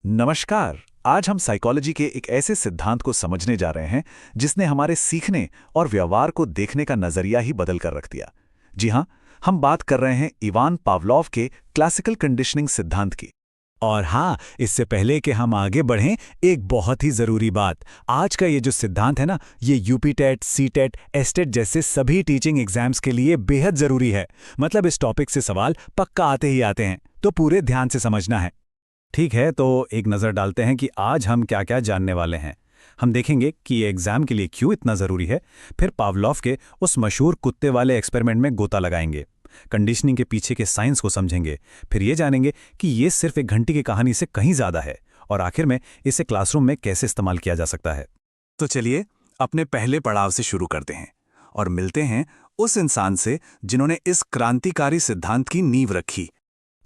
नमस्कार। आज हम साइकोलॉजी के एक ऐसे सिद्धांत को समझने जा रहे हैं जिसने हमारे सीखने और व्यवहार को देखने का नजरिया ही बदल कर रख दिया। जी हां, हम बात कर रहे हैं इवान पावलोव के क्लासिकल कंडीशनिंग सिद्धांत की। और हाँ, इससे पहले कि हम आगे बढ़ें, एक बहुत ही ज़रूरी बात। आज का ये जो सिद्धांत है ना, ये UP TET, C TET, STET जैसे सभी टीचिंग एग्जाम्स के लिए बेहद ज़रूरी है। मतलब इस टॉपिक से सवाल पक्का आते ही आते हैं, तो पूरे ध्यान से समझना है। ठीक है, तो एक नज़र डालते हैं कि आज हम क्या क्या जानने वाले हैं। हम देखेंगे कि ये एग्ज़ाम के लिए क्यों इतना ज़रूरी है, फिर पावलोव के उस मशहूर कुत्ते वाले एक्सपेरिमेंट में गोता लगाएंगे, कंडीशनिंग के पीछे के साइंस को समझेंगे, फिर ये जानेंगे कि ये सिर्फ एक घंटी की कहानी से कहीं ज़्यादा है, और आखिर में इसे क्लासरूम में कैसे इस्तेमाल किया जा सकता है। तो चलिए अपने पहले पड़ाव से शुरू करते हैं और मिलते हैं उस इंसान से जिन्होंने इस क्रांतिकारी सिद्धांत की नींव रखी।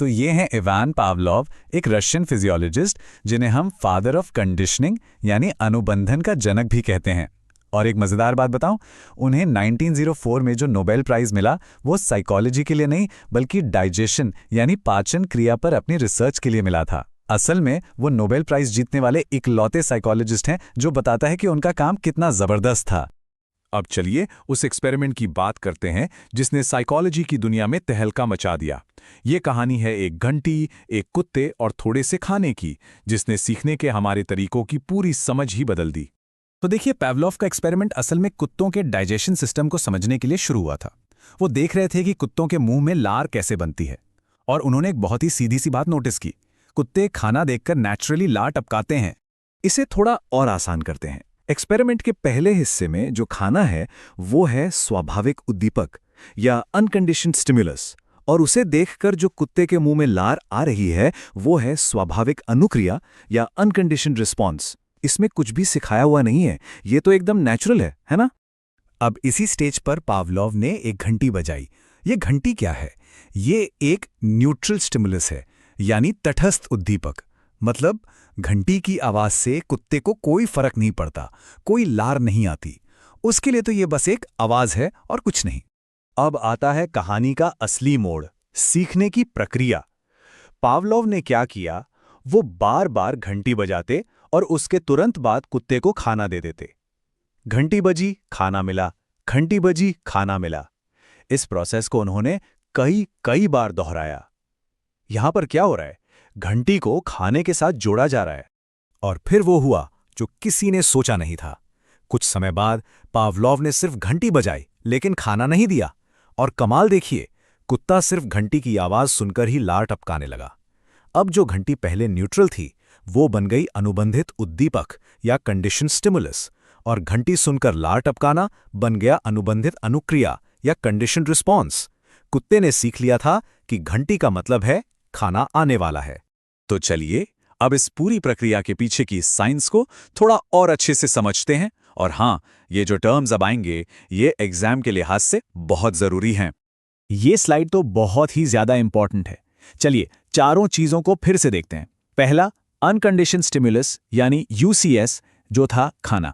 तो ये हैं इवान पावलोव, एक रशियन फिजियोलॉजिस्ट जिन्हें हम फादर ऑफ कंडीशनिंग यानी अनुबंधन का जनक भी कहते हैं। और एक मज़ेदार बात बताऊं, उन्हें 1904 में जो नोबेल प्राइज़ मिला वो साइकोलॉजी के लिए नहीं बल्कि डाइजेशन यानी पाचन क्रिया पर अपनी रिसर्च के लिए मिला था। असल में वो नोबेल प्राइज़ जीतने वाले इकलौते साइकोलॉजिस्ट हैं, जो बताता है कि उनका काम कितना ज़बरदस्त था। अब चलिए उस एक्सपेरिमेंट की बात करते हैं जिसने साइकोलॉजी की दुनिया में तहलका मचा दिया। ये कहानी है एक घंटी, एक कुत्ते और थोड़े से खाने की, जिसने सीखने के हमारे तरीकों की पूरी समझ ही बदल दी। तो देखिए, पावलोव का एक्सपेरिमेंट असल में कुत्तों के डाइजेशन सिस्टम को समझने के लिए शुरू हुआ था। वो देख रहे थे कि कुत्तों के मुंह में लार कैसे बनती है, और उन्होंने एक बहुत ही सीधी सी बात नोटिस की। कुत्ते खाना देखकर नेचुरली लार टपकाते हैं। इसे थोड़ा और आसान करते हैं। एक्सपेरिमेंट के पहले हिस्से में जो खाना है वो है स्वाभाविक उद्दीपक या अनकंडीशन्ड स्टिमुलस, और उसे देखकर जो कुत्ते के मुंह में लार आ रही है वो है स्वाभाविक अनुक्रिया या अनकंडीशन्ड रिस्पॉन्स। इसमें कुछ भी सिखाया हुआ नहीं है, ये तो एकदम नेचुरल है ना? अब इसी स्टेज पर पावलोव ने एक घंटी बजाई। ये घंटी क्या है? ये एक न्यूट्रल स्टिमुलस है, यानी तटस्थ उद्दीपक। मतलब घंटी की आवाज से कुत्ते को कोई फर्क नहीं पड़ता, कोई लार नहीं आती। उसके लिए तो ये बस एक आवाज है और कुछ नहीं। अब आता है कहानी का असली मोड़, सीखने की प्रक्रिया। पावलोव ने क्या किया, वो बार बार घंटी बजाते और उसके तुरंत बाद कुत्ते को खाना दे देते। घंटी बजी, खाना मिला, घंटी बजी, खाना मिला। इस प्रोसेस को उन्होंने कई कई बार दोहराया। यहां पर क्या हो रहा है, घंटी को खाने के साथ जोड़ा जा रहा है। और फिर वो हुआ जो किसी ने सोचा नहीं था। कुछ समय बाद पावलोव ने सिर्फ घंटी बजाई लेकिन खाना नहीं दिया, और कमाल देखिए, कुत्ता सिर्फ घंटी की आवाज सुनकर ही लार टपकाने लगा। अब जो घंटी पहले न्यूट्रल थी वो बन गई अनुबंधित उद्दीपक या कंडीशन स्टिमुलस, और घंटी सुनकर लार टपकाना बन गया अनुबंधित अनुक्रिया या कंडीशन रिस्पॉन्स। कुत्ते ने सीख लिया था कि घंटी का मतलब है खाना आने वाला है। तो चलिए अब इस पूरी प्रक्रिया के पीछे की साइंस को थोड़ा और अच्छे से समझते हैं। और हाँ, ये जो टर्म्स अब आएंगे ये एग्जाम के लिहाज से बहुत जरूरी हैं। ये स्लाइड तो बहुत ही ज्यादा इंपॉर्टेंट है। चलिए चारों चीजों को फिर से देखते हैं। पहला, अनकंडीशन्ड स्टिमुलस यानी यूसीएस, जो था खाना।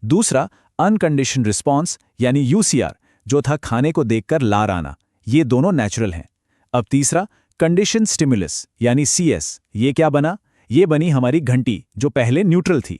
दूसरा, अनकंडीशन्ड रिस्पॉन्स यानी यूसीआर, जो था खाने को देखकर लार आना। ये दोनों नेचुरल हैं। अब तीसरा, कंडीशन स्टिमुलस यानी सीएस, ये क्या बना? ये बनी हमारी घंटी जो पहले न्यूट्रल थी।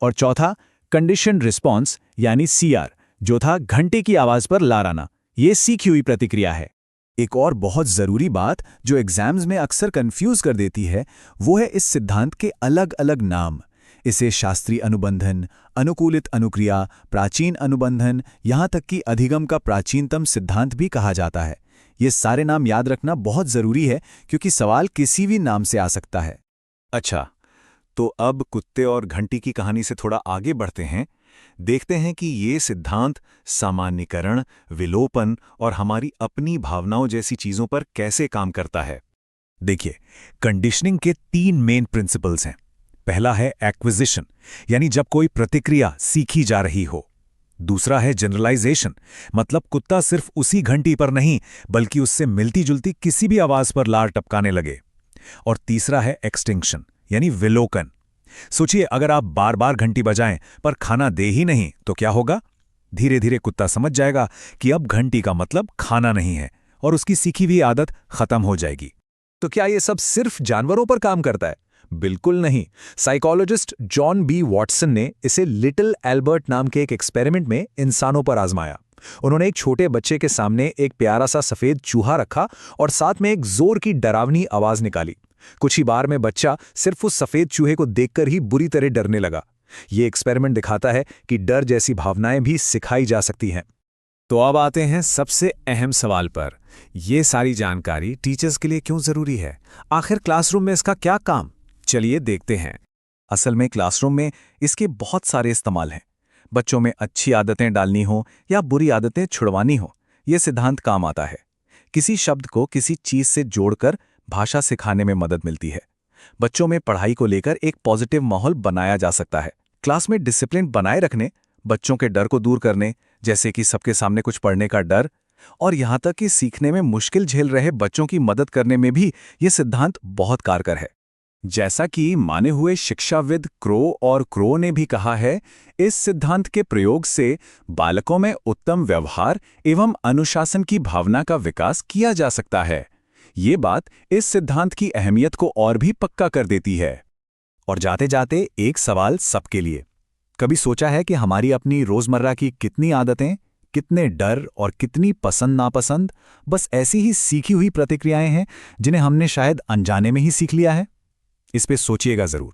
और चौथा, कंडीशन रिस्पॉन्स यानी सीआर, जो था घंटे की आवाज पर लार आना। ये सीखी हुई प्रतिक्रिया है। एक और बहुत जरूरी बात जो एग्जाम्स में अक्सर कंफ्यूज कर देती है वो है इस सिद्धांत के अलग अलग नाम। इसे शास्त्रीय अनुबंधन, अनुकूलित अनुक्रिया, प्राचीन अनुबंधन, यहाँ तक कि अधिगम का प्राचीनतम सिद्धांत भी कहा जाता है। ये सारे नाम याद रखना बहुत जरूरी है क्योंकि सवाल किसी भी नाम से आ सकता है। अच्छा, तो अब कुत्ते और घंटी की कहानी से थोड़ा आगे बढ़ते हैं। देखते हैं कि ये सिद्धांत सामान्यीकरण, विलोपन और हमारी अपनी भावनाओं जैसी चीजों पर कैसे काम करता है। देखिए, कंडीशनिंग के 3 मेन प्रिंसिपल्स हैं। पहला है एक्विजिशन, यानी जब कोई प्रतिक्रिया सीखी जा रही हो। दूसरा है जनरलाइजेशन, मतलब कुत्ता सिर्फ उसी घंटी पर नहीं बल्कि उससे मिलती जुलती किसी भी आवाज पर लार टपकाने लगे। और तीसरा है एक्सटिंक्शन, यानी विलोकन। सोचिए, अगर आप बार बार घंटी बजाएं पर खाना दे ही नहीं तो क्या होगा? धीरे धीरे कुत्ता समझ जाएगा कि अब घंटी का मतलब खाना नहीं है, और उसकी सीखी हुई आदत खत्म हो जाएगी। तो क्या ये सब सिर्फ जानवरों पर काम करता है? बिल्कुल नहीं। साइकोलॉजिस्ट जॉन बी वॉटसन ने इसे लिटिल एल्बर्ट नाम के एक एक्सपेरिमेंट में इंसानों पर आजमाया। उन्होंने एक छोटे बच्चे के सामने एक प्यारा सा सफेद चूहा रखा और साथ में एक जोर की डरावनी आवाज निकाली। कुछ ही बार में बच्चा सिर्फ उस सफेद चूहे को देखकर ही बुरी तरह डरने लगा। ये एक्सपेरिमेंट दिखाता है कि डर जैसी भावनाएं भी सिखाई जा सकती हैं। तो अब आते हैं सबसे अहम सवाल पर। ये सारी जानकारी टीचर्स के लिए क्यों जरूरी है? आखिर क्लासरूम में इसका क्या काम? चलिए देखते हैं। असल में क्लासरूम में इसके बहुत सारे इस्तेमाल हैं। बच्चों में अच्छी आदतें डालनी हो या बुरी आदतें छुड़वानी हो, ये सिद्धांत काम आता है। किसी शब्द को किसी चीज से जोड़कर भाषा सिखाने में मदद मिलती है। बच्चों में पढ़ाई को लेकर एक पॉजिटिव माहौल बनाया जा सकता है। क्लास में डिसिप्लिन बनाए रखने, बच्चों के डर को दूर करने, जैसे कि सबके सामने कुछ पढ़ने का डर, और यहाँ तक कि सीखने में मुश्किल झेल रहे बच्चों की मदद करने में भी ये सिद्धांत बहुत कारगर है। जैसा कि माने हुए शिक्षाविद क्रो ने भी कहा है, इस सिद्धांत के प्रयोग से बालकों में उत्तम व्यवहार एवं अनुशासन की भावना का विकास किया जा सकता है। ये बात इस सिद्धांत की अहमियत को और भी पक्का कर देती है। और जाते जाते एक सवाल सबके लिए। कभी सोचा है कि हमारी अपनी रोजमर्रा की कितनी आदतें, कितने डर और कितनी पसंद नापसंद बस ऐसी ही सीखी हुई प्रतिक्रियाएं हैं जिन्हें हमने शायद अनजाने में ही सीख लिया है? इस पे सोचिएगा जरूर।